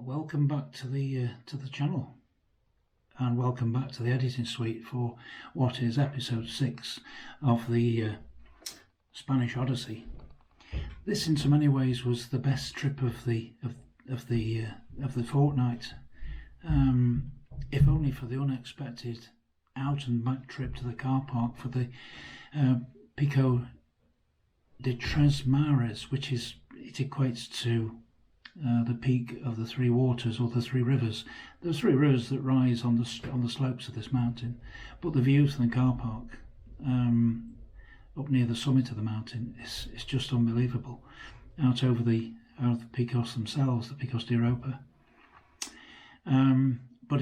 welcome back to the channel, and welcome back to the editing suite for what is episode 6 of the Spanish Odyssey. This, in so many ways, was the best trip of the fortnight, if only for the unexpected out and back trip to the car park for the Pico de Tres Mares, which equates to the peak of the three waters, or the three rivers. There's three rivers that rise on the slopes of this mountain, but the views from the car park up near the summit of the mountain is just unbelievable. Out of the Picos themselves, the Picos de Europa. But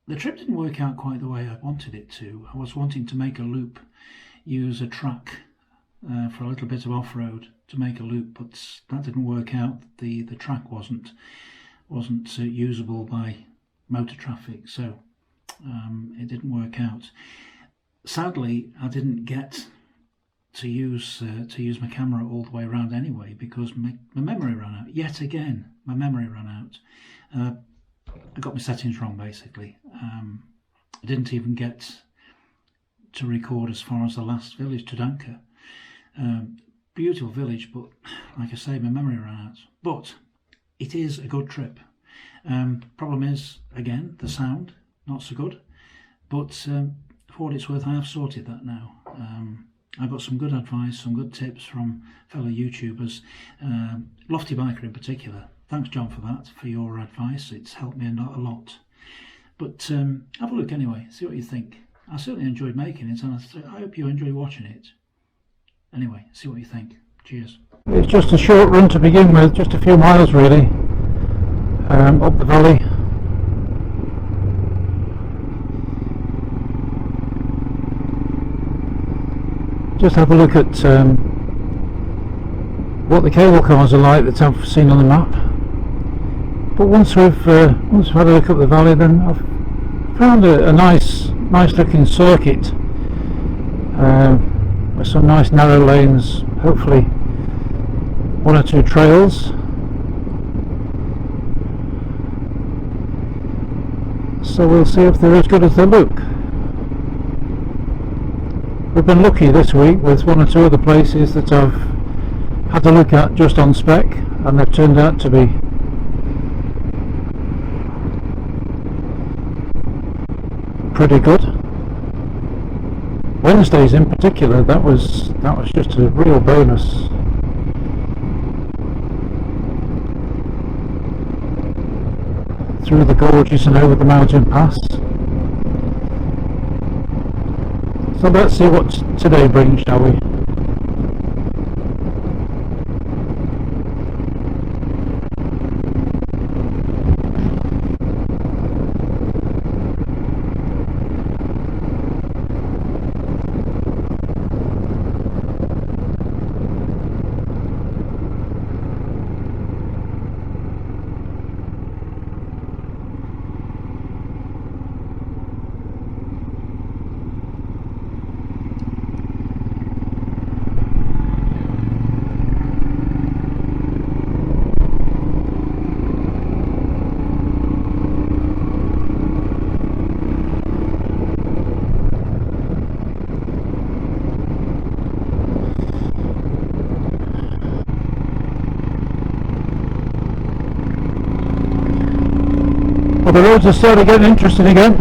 the trip didn't work out quite the way I wanted it to. I was wanting to make a loop, use a track for a little bit of off-road to make a loop, but that didn't work out. The track wasn't usable by motor traffic, so it didn't work out. Sadly, I didn't get to use my camera all the way around anyway, because my memory ran out. Yet again, my memory ran out. I got my settings wrong, basically. I didn't even get to record as far as the last village, Tudanca. Beautiful village, but like I say, my memory ran out. But it is a good trip. Problem is, again, the sound, not so good. But for what it's worth, I have sorted that now. I got some good advice, some good tips from fellow YouTubers, Lofty Biker in particular. Thanks, John, for that, for your advice. It's helped me a lot. But have a look anyway, see what you think. I certainly enjoyed making it, and I hope you enjoy watching it. Anyway, see what you think. Cheers. It's just a short run to begin with, just a few miles really, up the valley. Just have a look at what the cable cars are like that I've seen on the map. But once we've had a look up the valley, then I've found a nice looking circuit. With some nice narrow lanes, hopefully one or two trails. So we'll see if they're as good as they look. We've been lucky this week with one or two other places that I've had a look at just on spec, and they've turned out to be pretty good. Wednesdays in particular, that was just a real bonus. Through the gorges and over the mountain pass. So let's see what today brings, shall we? Well, the roads are starting to get interesting again.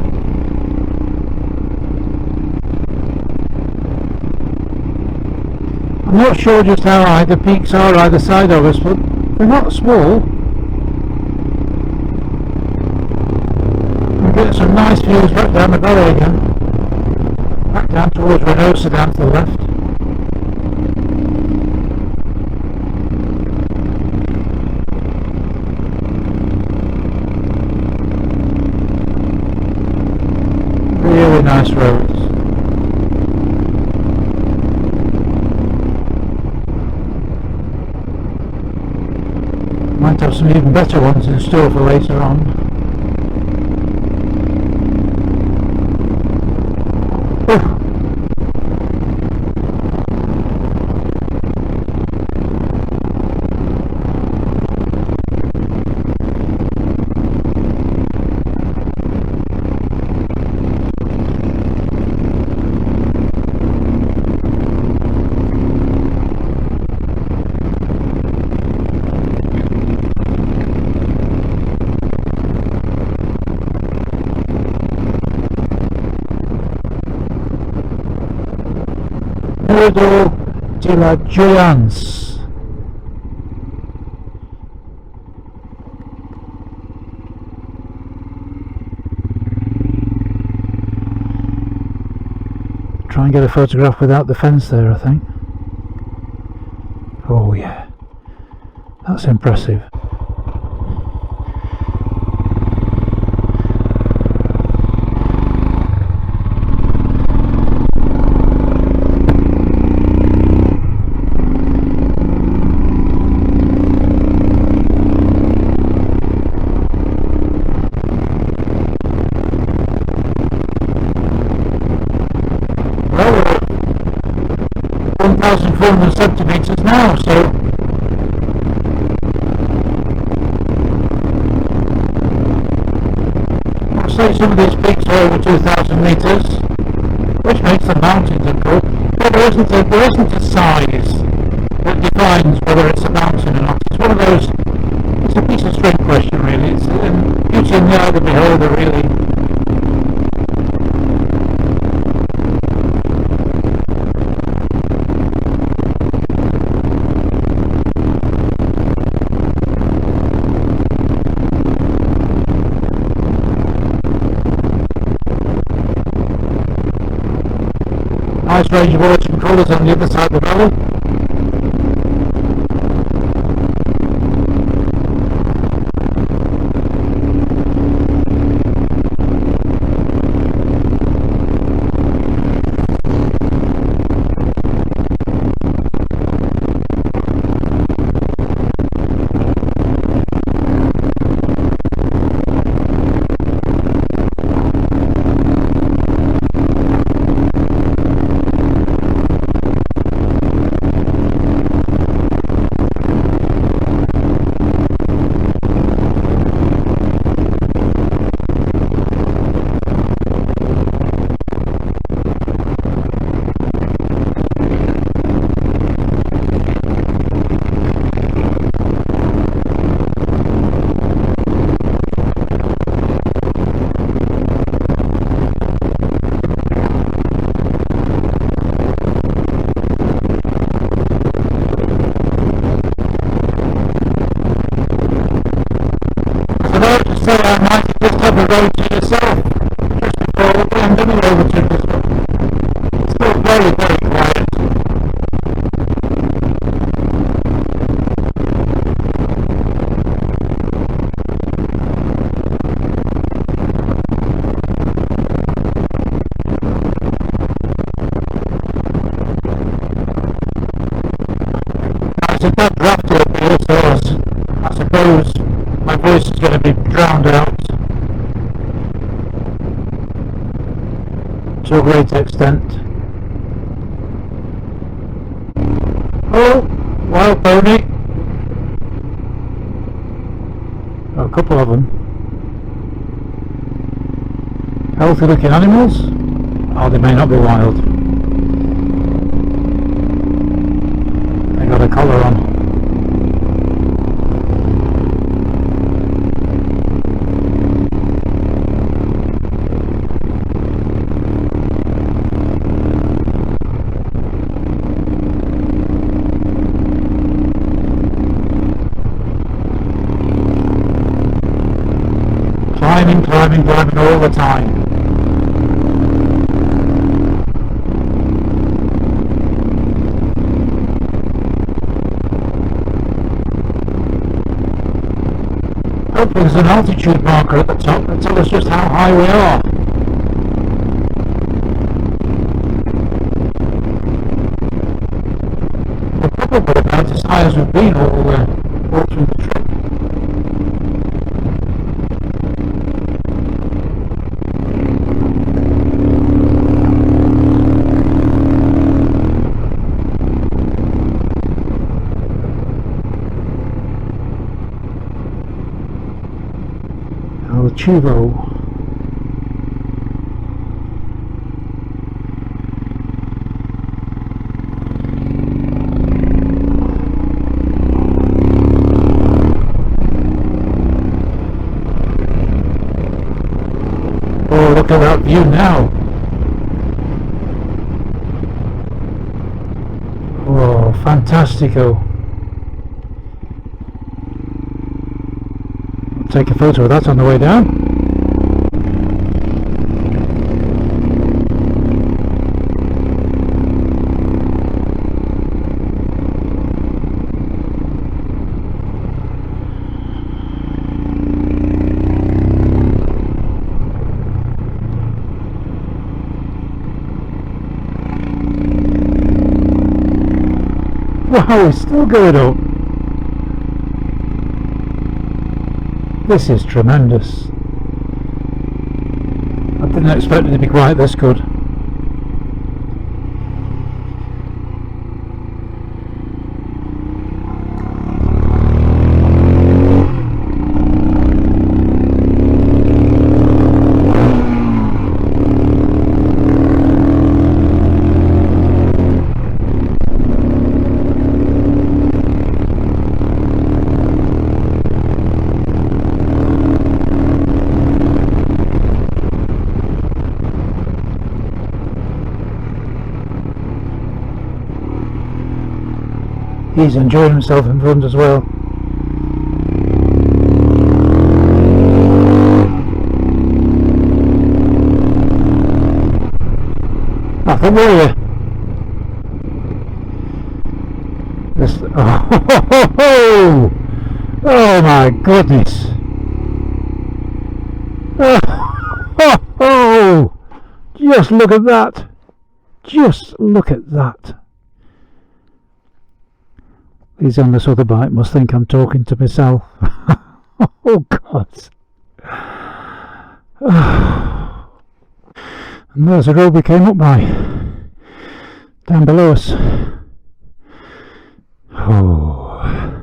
I'm not sure just how high the peaks are either side of us, but they're not small. We get some nice views back down the valley again. Back down towards Reinosa, down to the left. Really nice roads. Might have some even better ones in store for later on. Pueblo de la Joyance. Try and get a photograph without the fence there, I think. Oh yeah, that's impressive. Well, we're 1,470 metres now, so I'd say some of these peaks are over 2,000 metres, which makes the mountains look good. But there isn't a size that defines whether it's a mountain or not. It's one of those, it's a piece of string question really. It's beauty in the eye of the beholder really. Nice range of autumn colours on the other side of the valley. So I might just have a road to yourself, just before the pandemic overtook us. It's still very, very quiet. It's a bad draft up here, so I suppose my voice is going to be drowned out to a great extent. Oh, wild pony. Oh, a couple of them. Healthy looking animals. Oh, they may not be wild. They got a collar on. Climbing all the time. Hopefully there's an altitude marker at the top that tells us just how high we are. We're probably about as high as we've been all through the trip. Chivo. Oh, look at that view now. fantastico. I'll take a photo of that on the way down. Wow, it's still going up. This is tremendous. I didn't expect it to be quite this good. He's enjoying himself in front as well. Nothing, were you? This, oh my goodness! Oh, just look at that! Just look at that! These on this other bike must think I'm talking to myself. Oh God! And there's the road we came up by, down below us. Oh.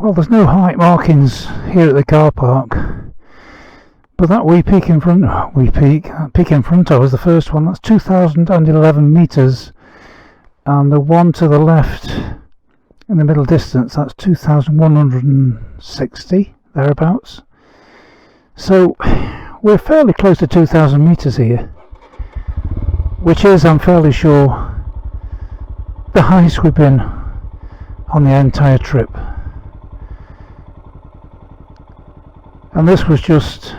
Well, there's no height markings here at the car park, but that wee peak in front, that peak in front of us, the first one, that's 2,011 metres, and the one to the left in the middle distance, that's 2,160, thereabouts. So we're fairly close to 2,000 metres here, which is, I'm fairly sure, the highest we've been on the entire trip. And this was just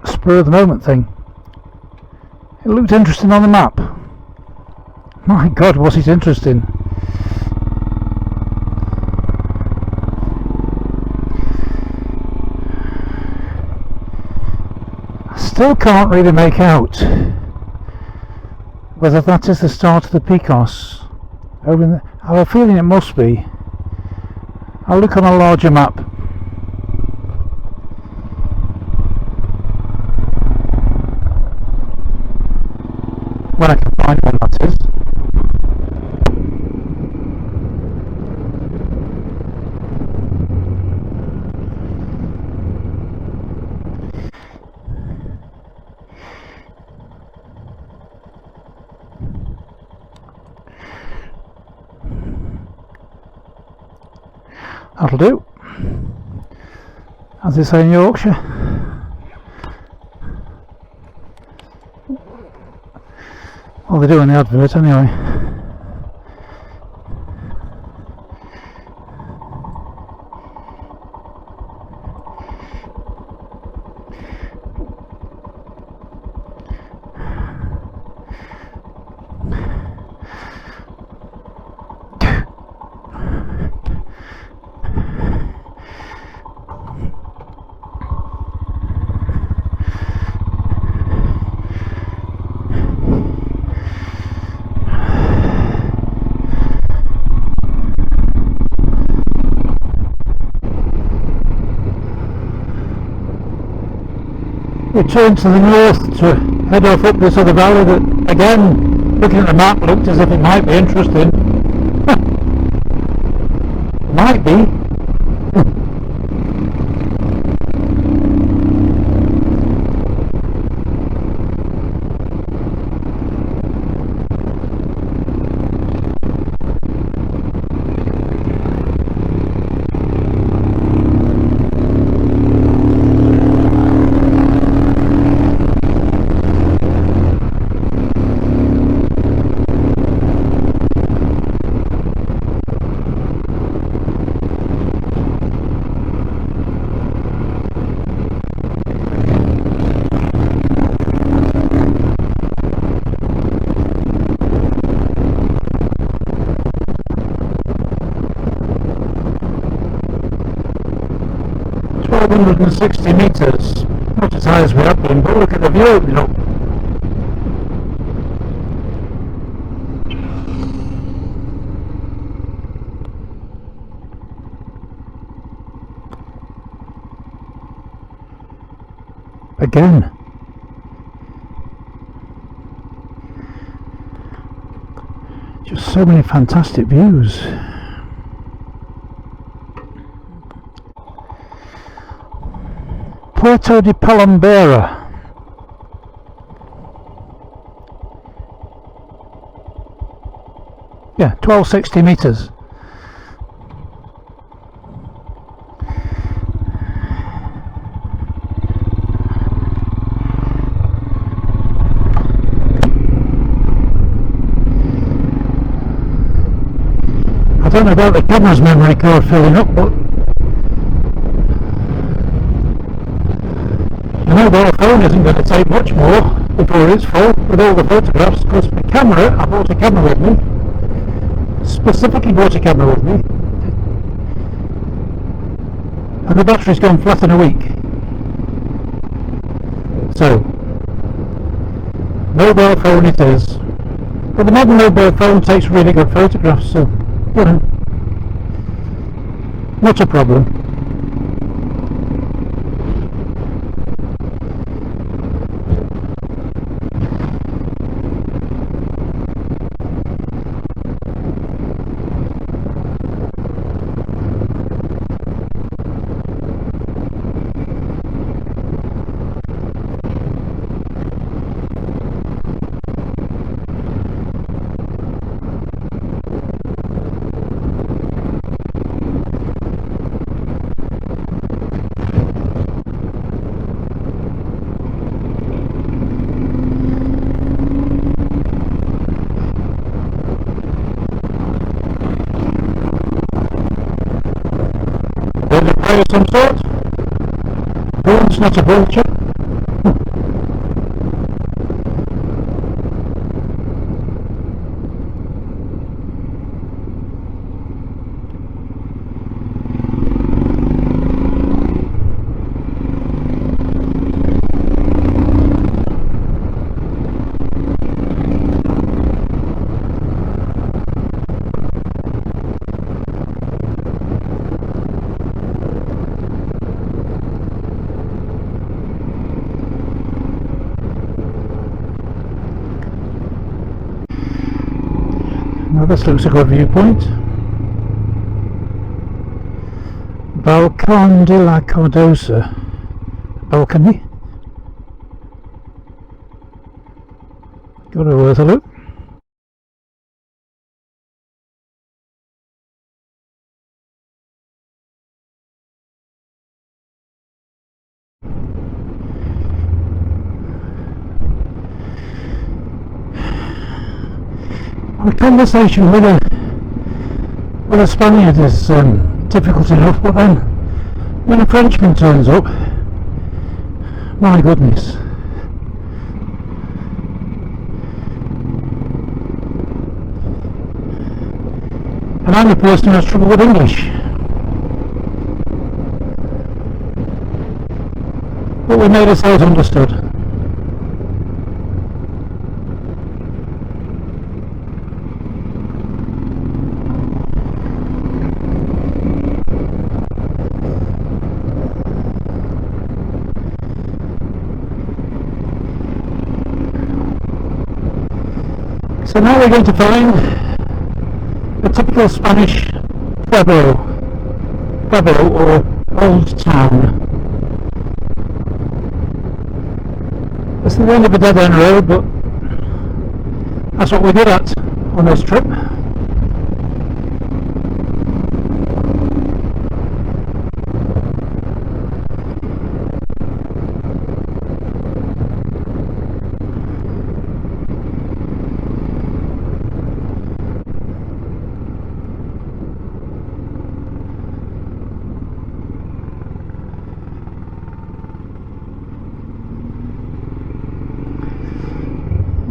a spur of the moment thing. It looked interesting on the map. My God, was it interesting. I still can't really make out whether that is the start of the Picos. I have a feeling it must be. I'll look on a larger map. When I can find one, that is. That'll do, as they say in Yorkshire. Well, they do in the advert anyway. We turned to the north to head off up this other valley that, again, looking at the map, looked as if it might be interesting. Might be. 160 metres, not as high as we have been, but look at the view opening up. Again. Just so many fantastic views. Puerto de Palombera. Yeah, 1260 metres. I don't know about the camera's memory card filling up, but the mobile phone isn't going to take much more before it's full with all the photographs, because my camera, I bought a camera with me, specifically bought a camera with me, and the battery's gone flat in a week. So, mobile phone it is. But the modern mobile phone takes really good photographs, so, you know, not a problem. Of some sort. It's not a vulture. Now this looks a good viewpoint. Balcón de la Cardosa. Balcony. Got to worth a look. A conversation with a Spaniard is difficult enough, but then when a Frenchman turns up, my goodness. And I'm the person who has trouble with English. But we made ourselves understood. So now we're going to find a typical Spanish pueblo or old town. It's the end of a dead end road, but that's what we did at on this trip.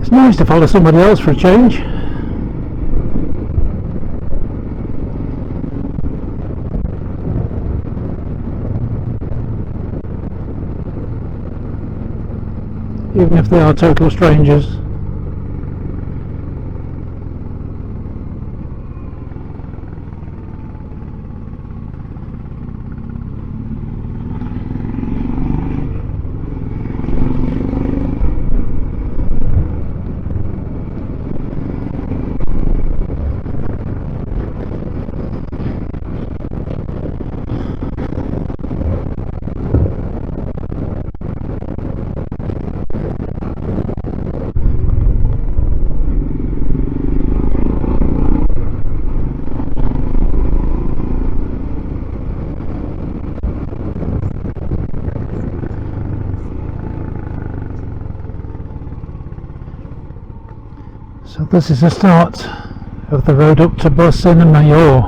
It's nice to follow somebody else for a change. even if they are total strangers. So this is the start of the road up to Barcena Mayor,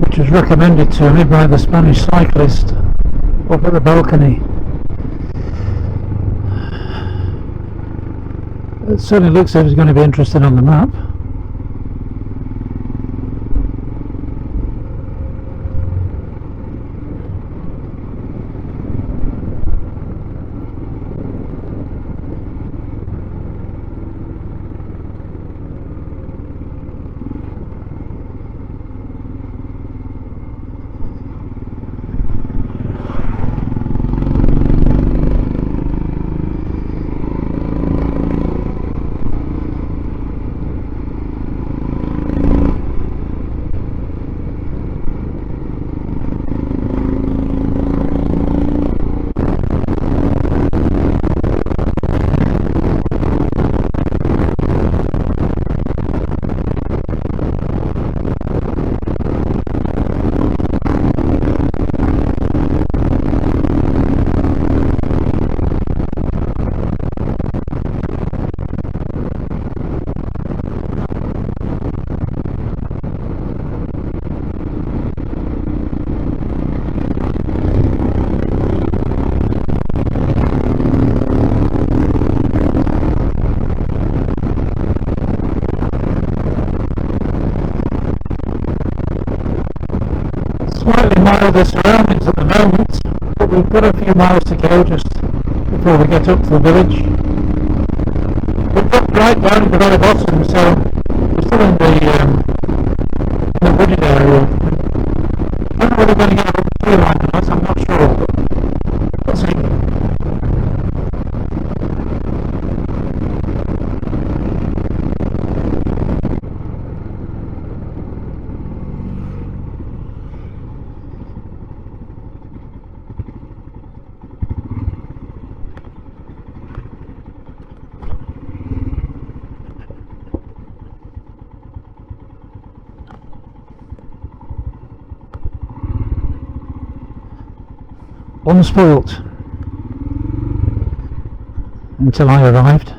which was recommended to me by the Spanish cyclist up at the balcony. It certainly looks like it's going to be interesting on the map. Slightly milder surroundings at the moment, but we've got a few miles to go just before we get up to the village. We've got right down at the very bottom, so we're still in the wooded area. I don't know whether we're going to get up the tree line or not, I'm not sure, but we'll see. Unspoilt until I arrived.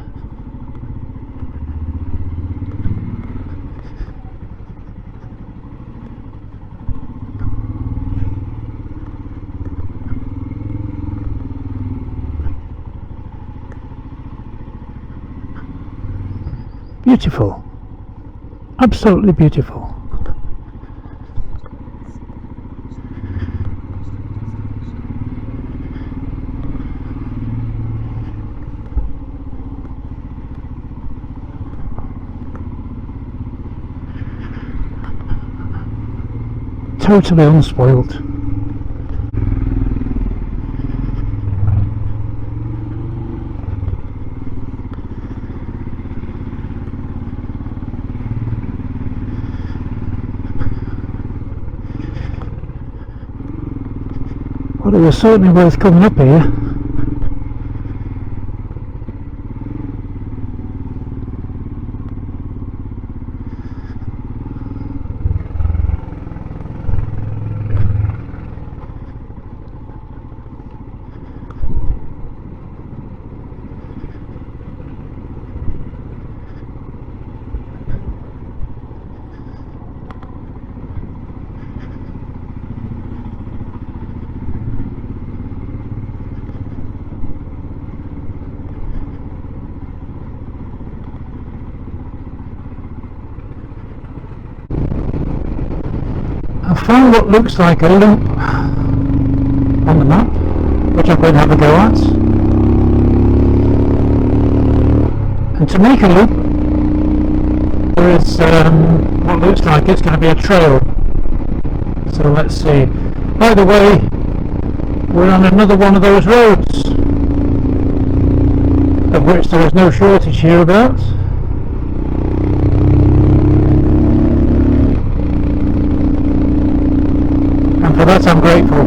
Beautiful, absolutely beautiful. Totally unspoilt. Well, it was certainly worth coming up here. I found what looks like a loop on the map. which I'm going to have a go at. And to make a loop, there is what looks like it's going to be a trail. So let's see. By the way, we're on another one of those roads, of which there is no shortage hereabouts. And for that I'm grateful.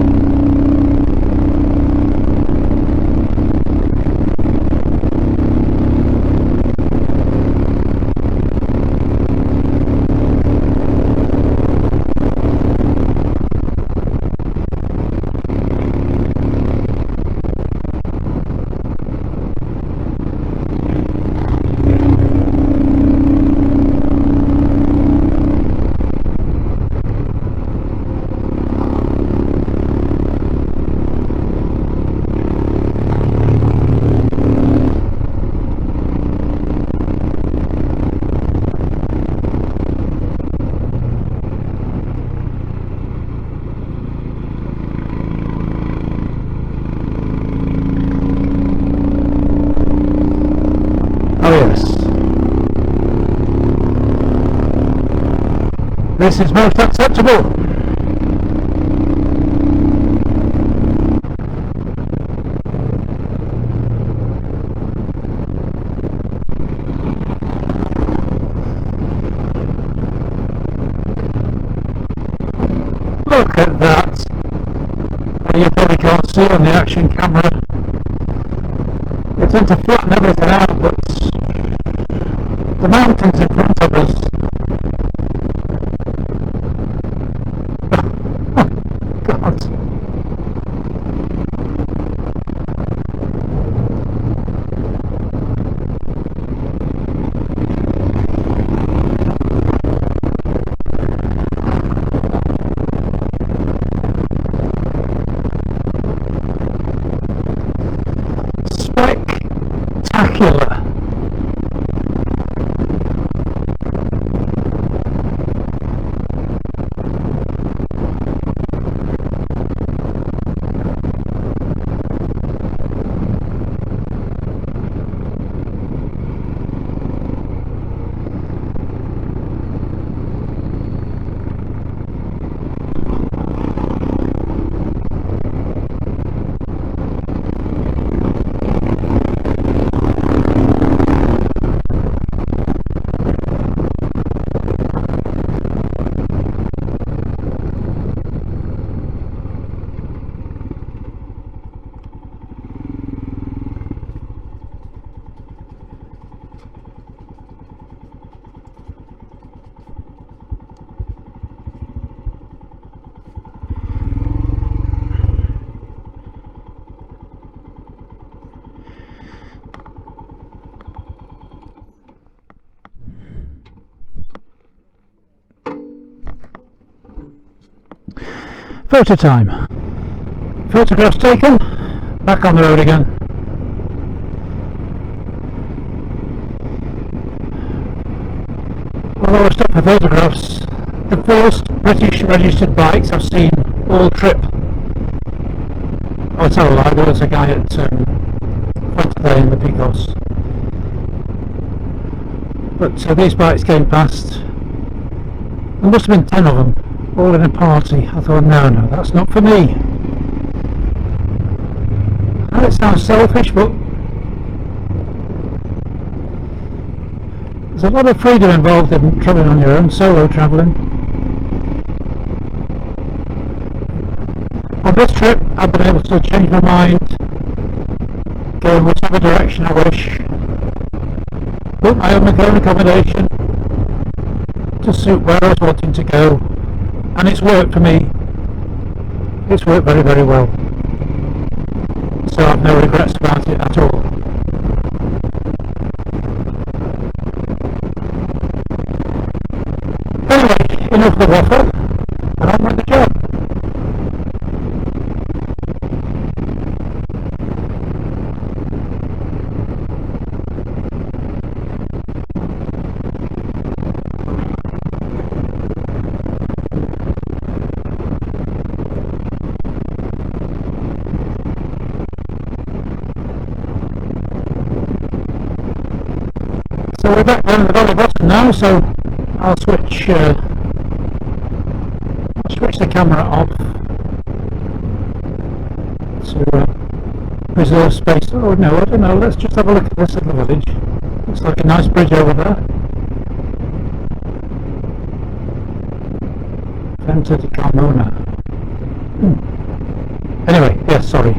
Oh yes. This is most acceptable. Look at that. Well, you probably can't see on the action camera. They tend to flatten everything out, but the mountains in front of us. God. Spectacular. Photo time. Photographs taken, back on the road again. Although I stopped for photographs, the first British registered bikes I've seen all trip. I'll tell a lie, there was a guy at front there in the Picos. But these bikes came past. There must have been 10 of them. All in a party. I thought, no, that's not for me. And it sounds selfish, but there's a lot of freedom involved in travelling on your own, solo travelling. On this trip, I've been able to change my mind, go in whichever direction I wish, book my own accommodation to suit where I was wanting to go. And it's worked for me. It's worked very, very well. So I have no regrets about it at all. Anyway, enough of the waffle, and on with the job. So we're back down at the very bottom now, so I'll switch the camera off to preserve space. Oh no, I don't know, let's just have a look at this little village. Looks like a nice bridge over there. Venta di Carmona. Anyway, yes, sorry.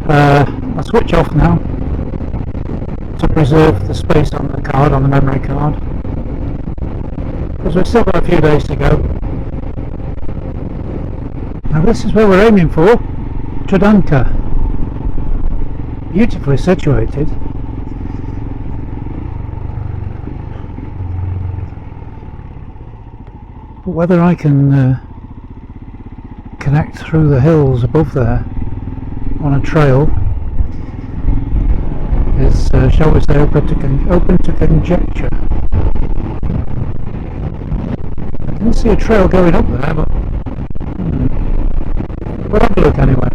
I'll switch off now to preserve the space on the card, on the memory card, because we've still got a few days to go. Now this is where we're aiming for, Tudanca. Beautifully situated. But whether I can connect through the hills above there on a trail is, shall we say, open to conjecture. I didn't see a trail going up there, but we'll have a look anyway.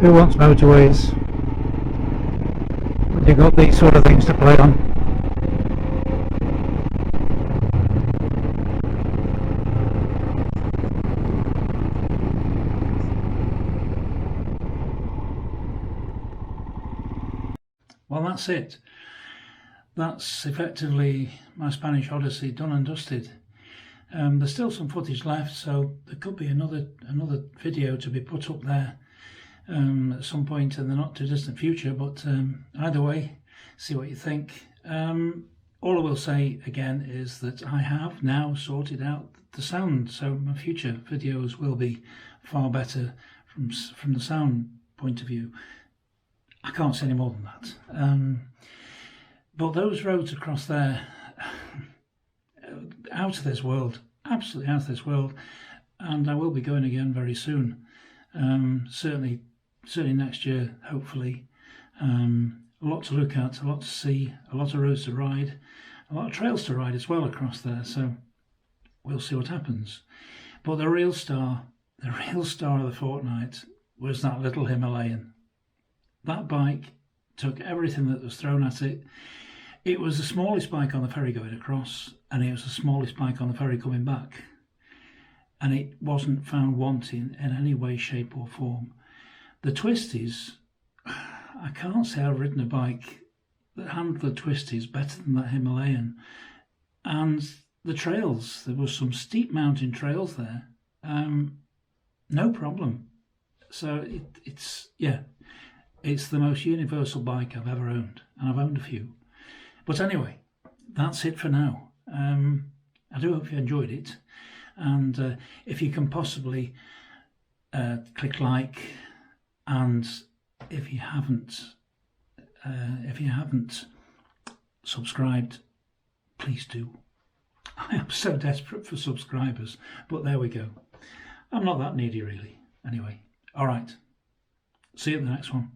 Who wants motorways? You've got these sort of things to play on. Well, that's it. That's effectively my Spanish Odyssey done and dusted. There's still some footage left, so there could be another video to be put up there at some point in the not too distant future, but either way, see what you think. All I will say again is that I have now sorted out the sound, so my future videos will be far better from the sound point of view. I can't say any more than that. But those roads across there, out of this world, absolutely out of this world, and I will be going again very soon. Certainly next year, hopefully. A lot to look at, a lot to see, a lot of roads to ride, a lot of trails to ride as well across there, so we'll see what happens. But the real star of the fortnight was that little Himalayan. That bike took everything that was thrown at it. It was the smallest bike on the ferry going across, and it was the smallest bike on the ferry coming back. And it wasn't found wanting in any way, shape or form. The twisties, I can't say I've ridden a bike that handled the twisties better than that Himalayan. And the trails, there was some steep mountain trails there, no problem. So it's the most universal bike I've ever owned, and I've owned a few. But anyway, that's it for now. I do hope you enjoyed it, and if you can possibly click like, and if you haven't subscribed, please do. I am so desperate for subscribers, but there we go. I'm not that needy really. Anyway, all right. See you at the next one.